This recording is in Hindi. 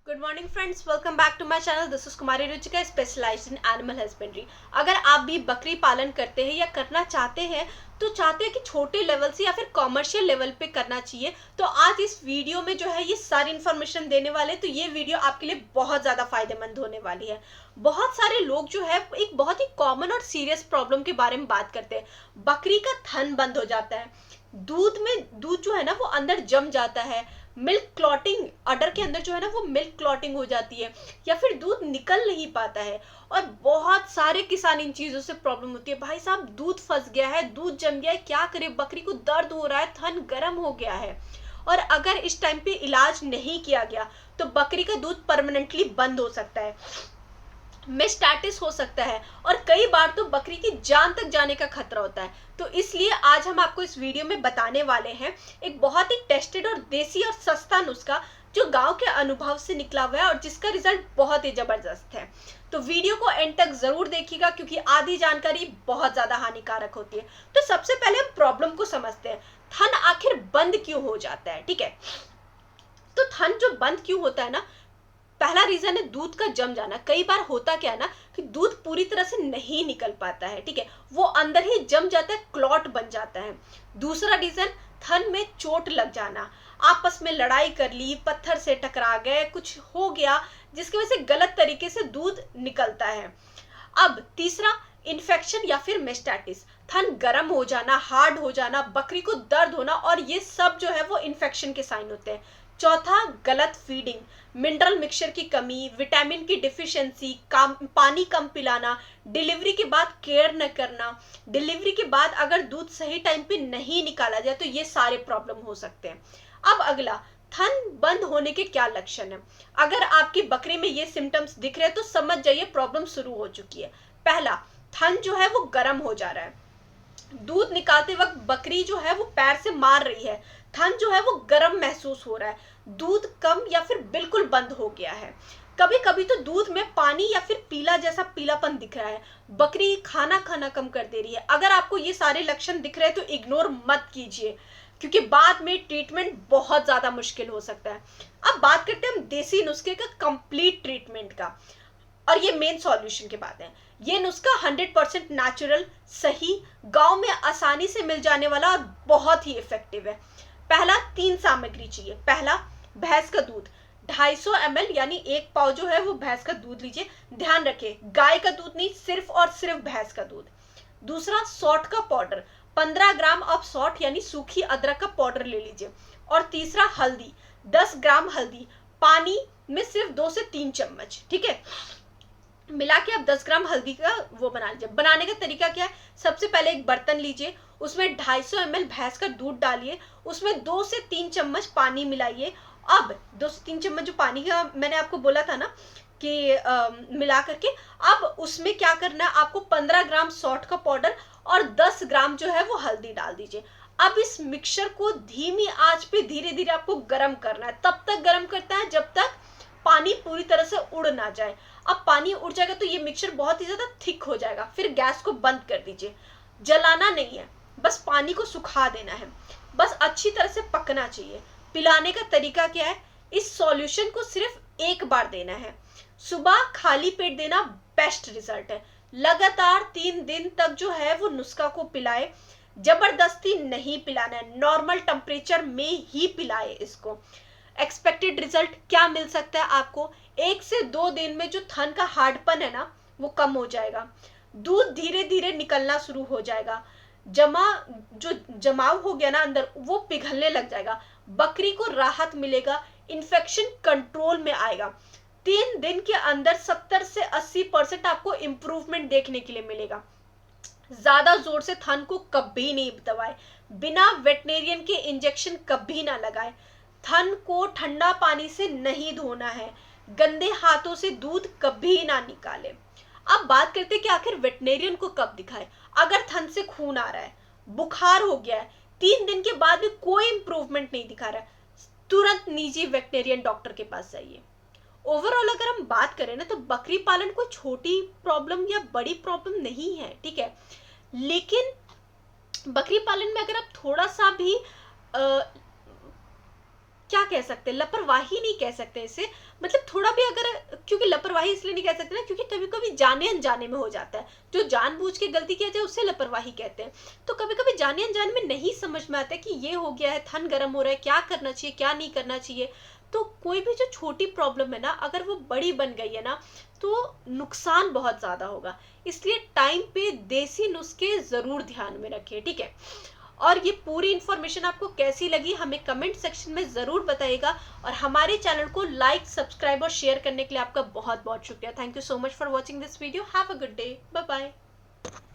Good morning friends, welcome back to my channel. This is Kumari Ruchika, specialized in animal husbandry. अगर आप भी बकरी पालन करते हैं या करना चाहते हैं तो चाहते हैं कि छोटे लेवल से या फिर कॉमर्शियल लेवल पे करना चाहिए, तो आज इस वीडियो में जो है ये सारी इन्फॉर्मेशन देने वाले। तो ये वीडियो आपके लिए बहुत ज़्यादा फायदेमंद होने वाली है। बहुत सारे लोग जो है एक बहुत ही कॉमन और सीरियस प्रॉब्लम के बारे में बात करते हैं। बकरी का थन बंद हो जाता है, दूध जो है ना वो अंदर जम जाता है, मिल्क क्लॉटिंग अडर के अंदर जो है ना वो मिल्क क्लॉटिंग हो जाती है, या फिर दूध निकल नहीं पाता है। और बहुत सारे किसान इन चीजों से प्रॉब्लम होती है। भाई साहब, दूध फंस गया है, दूध जम गया है, क्या करे, बकरी को दर्द हो रहा है, थन गर्म हो गया है। और अगर इस टाइम पे इलाज नहीं किया गया तो बकरी का दूध परमानेंटली बंद हो सकता है, मेस्टाइटिस हो सकता है, और कई बार तो बकरी की जान तक जाने का खतरा होता है। तो इसलिए आज हम आपको इस वीडियो में बताने वाले हैं एक बहुत ही टेस्टेड और देसी और सस्ता नुस्खा जो गांव के अनुभव से निकला हुआ है और जिसका रिजल्ट बहुत ही जबरदस्त है। तो वीडियो को एंड तक जरूर देखिएगा क्योंकि आधी जानकारी बहुत ज्यादा हानिकारक होती है। तो सबसे पहले हम प्रॉब्लम को समझते हैं, थन आखिर बंद क्यों हो जाता है। ठीक है, तो थन जो बंद क्यों होता है ना, पहला रीजन है दूध का जम जाना। कई बार होता क्या है ना कि दूध पूरी तरह से नहीं निकल पाता है, ठीक है, वो अंदर ही जम जाता है, क्लॉट बन जाता है। दूसरा रीजन, थन में चोट लग जाना, आपस में लड़ाई कर ली, पत्थर से टकरा गए, कुछ हो गया जिसकी वजह से गलत तरीके से दूध निकलता है। अब तीसरा, इन्फेक्शन या फिर मेस्टाइटिस, थन गर्म हो जाना, हार्ड हो जाना, बकरी को दर्द होना, और ये सब जो है वो इन्फेक्शन के साइन होते हैं। चौथा, गलत फीडिंग, मिनरल मिक्सचर की कमी, विटामिन की डिफिशियंसी, पानी कम पिलाना, डिलीवरी के बाद केयर न करना, डिलीवरी के बाद अगर दूध सही टाइम पे नहीं निकाला जाए तो ये सारे प्रॉब्लम हो सकते हैं। अब अगला, थन बंद होने के क्या लक्षण है। अगर आपकी बकरी में ये सिम्टम्स दिख रहे हैं तो समझ जाइए प्रॉब्लम शुरू हो चुकी है। पहला, थन जो है वो गर्म हो जा रहा है, दूध निकालते वक्त बकरी जो है वो पैर से मार रही है, थन जो है वो गर्म महसूस हो रहा है, दूध कम या फिर बिल्कुल बंद हो गया है, कभी कभी तो दूध में पानी या फिर पीला जैसा पीलापन दिख रहा है, बकरी खाना खाना कम कर दे रही है। अगर आपको ये सारे लक्षण दिख रहे हैं तो इग्नोर मत कीजिए क्योंकि बाद में ट्रीटमेंट बहुत ज्यादा मुश्किल हो सकता है। अब बात करते हैं हम देसी नुस्खे का कंप्लीट ट्रीटमेंट का, और ये मेन सॉल्यूशन की बात है। ये नुस्खा 100% नेचुरल, सही, गांव में आसानी से मिल जाने वाला और बहुत ही इफेक्टिव है। पहला, 3 सामग्री चाहिए। पहला, भैंस का दूध 250 ml यानी 1 पाव जो है वो भैंस का दूध लीजिए। ध्यान रखें, गाय का दूध नहीं, सिर्फ और सिर्फ भैंस का दूध। दूसरा, सौंठ का पाउडर 15 ग्राम ऑफ सौंठ यानी सूखी अदरक का पाउडर ले लीजिए। और तीसरा, हल्दी 10 ग्राम हल्दी, पानी में सिर्फ 2 से 3 चम्मच, ठीक है, मिला के आप 10 ग्राम हल्दी का वो बना लीजिए। बनाने का तरीका क्या है, सबसे पहले एक बर्तन लीजिए, उसमें 250 ml भैंस का दूध डालिए, उसमें 2 से 3 चम्मच पानी मिलाइए। अब 2 से 3 चम्मच जो पानी का मैंने आपको बोला था ना कि मिला करके, अब उसमें क्या करना है आपको, 15 ग्राम सौंठ का पाउडर और 10 ग्राम जो है वो हल्दी डाल दीजिए। अब इस मिक्सचर को धीमी आंच पे धीरे धीरे आपको गर्म करना है। तब तक गर्म करता है जब तक पानी पूरी तरह से उड़ ना जाए। अब पानी उड़ जाएगा तो ये मिक्सचर बहुत ही ज्यादा थिक हो जाएगा, फिर गैस को बंद कर दीजिए। जलाना नहीं है, बस पानी को सुखा देना है, बस अच्छी तरह से पकना चाहिए। पिलाने का तरीका क्या है, इस सॉल्यूशन को सिर्फ एक बार देना है, सुबह खाली पेट देना बेस्ट रिजल्ट है। लगातार 3 दिन तक जो है वो नुस्खा को पिलाए, जबरदस्ती नहीं पिलाना है, नॉर्मल टेम्परेचर में ही पिलाए इसको। एक्सपेक्टेड रिजल्ट क्या मिल सकता है आपको, 1 से 2 दिन में जो थन का हार्डपन है ना वो कम हो जाएगा, दूध धीरे धीरे निकलना शुरू हो जाएगा, जो जमाव हो गया ना अंदर वो पिघलने लग जाएगा, बकरी को राहत मिलेगा, इन्फेक्शन कंट्रोल में आएगा। 3 दिन के अंदर 70 से 80% आपको इंप्रूवमेंट देखने के लिए मिलेगा। ज्यादा जोर से थन को कभी नहीं दबाए, बिना वेटनेरियन के इंजेक्शन कभी ना लगाए, थन को ठंडा पानी से नहीं धोना है, गंदे हाथों से दूध कभी ना निकाले। अब बात करते हैं कि आखिर वेटनेरियन को कब दिखाए। अगर थन से खून आ रहा है, बुखार हो गया है, 3 दिन के बाद भी कोई इंप्रूवमेंट नहीं दिखा रहा है, तुरंत निजी वेटनेरियन डॉक्टर के पास जाइए। ओवरऑल अगर हम बात करें ना तो बकरी पालन कोई छोटी प्रॉब्लम या बड़ी प्रॉब्लम नहीं है, ठीक है, लेकिन बकरी पालन में अगर आप थोड़ा सा भी क्या कह सकते हैं, लापरवाही नहीं कह सकते इसे, मतलब थोड़ा भी अगर, क्योंकि लापरवाही इसलिए नहीं कह सकते ना क्योंकि कभी कभी जाने अनजाने में हो जाता है, जो जानबूझ के गलती किया जाए उससे लापरवाही कहते हैं। तो कभी कभी जाने अनजाने में नहीं समझ में आता है कि ये हो गया है, थन गर्म हो रहा है, क्या करना चाहिए क्या नहीं करना चाहिए। तो कोई भी जो छोटी प्रॉब्लम है ना, अगर वो बड़ी बन गई है ना, तो नुकसान बहुत ज्यादा होगा। इसलिए टाइम पे देसी नुस्खे जरूर ध्यान में रखें, ठीक है। और ये पूरी इन्फॉर्मेशन आपको कैसी लगी हमें कमेंट सेक्शन में ज़रूर बताइएगा, और हमारे चैनल को लाइक सब्सक्राइब और शेयर करने के लिए आपका बहुत बहुत शुक्रिया। Thank you so much for watching this video. Have a good day, bye bye.